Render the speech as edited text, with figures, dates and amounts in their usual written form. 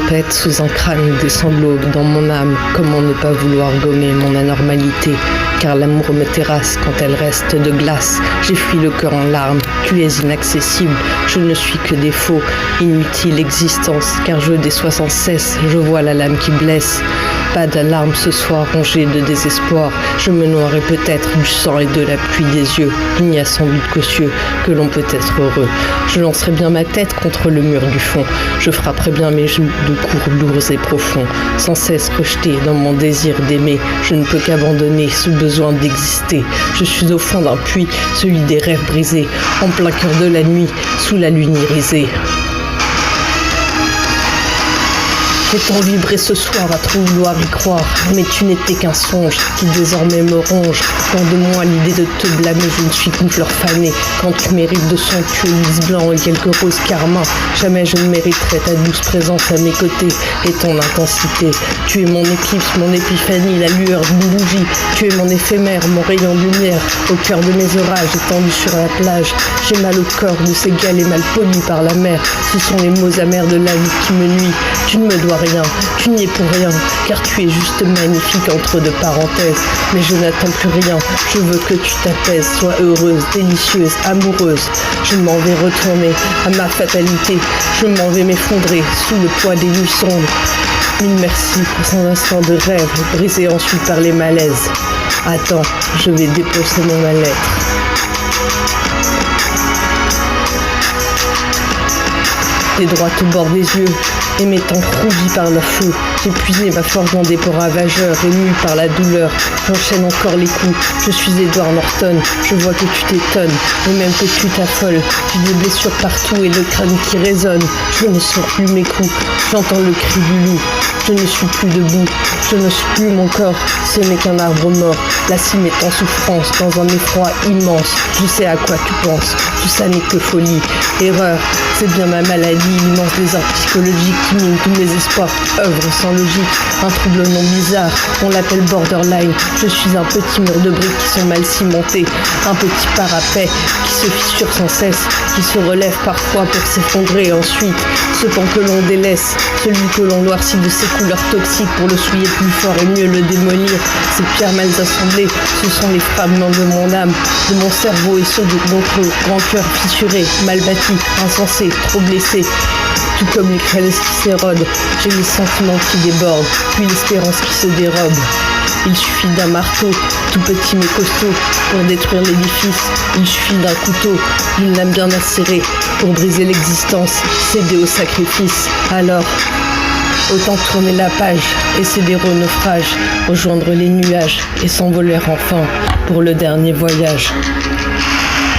tempête sous un crâne des sanglots dans mon âme. Comment ne pas vouloir gommer mon anormalité? Car l'amour me terrasse quand elle reste de glace. J'ai fui le cœur en larmes, tu es inaccessible. Je ne suis que des faux, inutile existence. Car je déçois sans cesse, je vois la lame qui blesse. Pas d'alarme ce soir, rongée de désespoir. Je me noierai peut-être du sang et de la pluie des yeux. Il n'y a sans doute qu'aux cieux que l'on peut être heureux. Je lancerai bien ma tête contre le mur du fond. Je frapperai bien mes joues de coups lourds et profonds. Sans cesse rejeté dans mon désir d'aimer, je ne peux qu'abandonner ce besoin d'exister. Je suis au fond d'un puits, celui des rêves brisés, en plein cœur de la nuit, sous la lune irisée. Fait-on vibrer ce soir à trop vouloir y croire? Mais tu n'étais qu'un songe qui désormais me ronge. Loin de moi l'idée de te blâmer, je ne suis qu'une fleur fanée. Quand tu mérites de somptueux lys blanc et quelques roses carmin, jamais je ne mériterai ta douce présence à mes côtés et ton intensité. Tu es mon éclipse, mon épiphanie, la lueur d'une bougie. Tu es mon éphémère, mon rayon de lumière, au cœur de mes orages étendus sur la plage. J'ai mal au corps de ces galets mal polis par la mer. Ce sont les mots amers de la vie qui me nuisent. Tu ne me dois rien, tu n'y es pour rien, car tu es juste magnifique entre deux parenthèses. Mais je n'attends plus rien, je veux que tu t'apaises, sois heureuse, délicieuse, amoureuse. Je m'en vais retourner à ma fatalité, je m'en vais m'effondrer sous le poids des nuits sombres. Mille merci pour ces instants de rêve, brisés ensuite par les malaises. Attends, je vais déposer ma lettre. T'es droite au bord des yeux, et mes tempes rougies par le feu. J'ai puisé ma force dans des peaux ravageurs, ému par la douleur. J'enchaîne encore les coups, je suis Edward Norton. Je vois que tu t'étonnes, et même que tu t'affoles. J'ai des blessures partout et le crâne qui résonne. Je ne sens plus mes coups, j'entends le cri du loup. Je ne suis plus debout, je ne suis plus mon corps. Ce n'est qu'un arbre mort, la cime est en souffrance, dans un effroi immense. Je sais à quoi tu penses, tout ça n'est que folie. Erreur, c'est bien ma maladie. L'immense désert psychologique qui mine tous mes espoirs, œuvre sans logique, un trouble non bizarre, on l'appelle borderline. Je suis un petit mur de briques qui sont mal cimentés, un petit parapet qui se fissure sans cesse, qui se relève parfois pour s'effondrer ensuite. Ce pan que l'on délaisse, celui que l'on noircit de ses couleurs toxiques pour le souiller plus fort et mieux le démolir. Ces pierres mal assemblées, ce sont les fragments de mon âme, de mon cerveau et ceux de notre grand cœur fissuré, mal bâti, insensé, trop blessé. Tout comme les crêles qui s'érodent, j'ai les sentiments qui débordent, puis l'espérance qui se dérobe. Il suffit d'un marteau, tout petit mais costaud, pour détruire l'édifice. Il suffit d'un couteau, d'une lame bien acérée, pour briser l'existence, céder au sacrifice. Alors, autant tourner la page et céder au naufrage, rejoindre les nuages et s'envoler enfin pour le dernier voyage.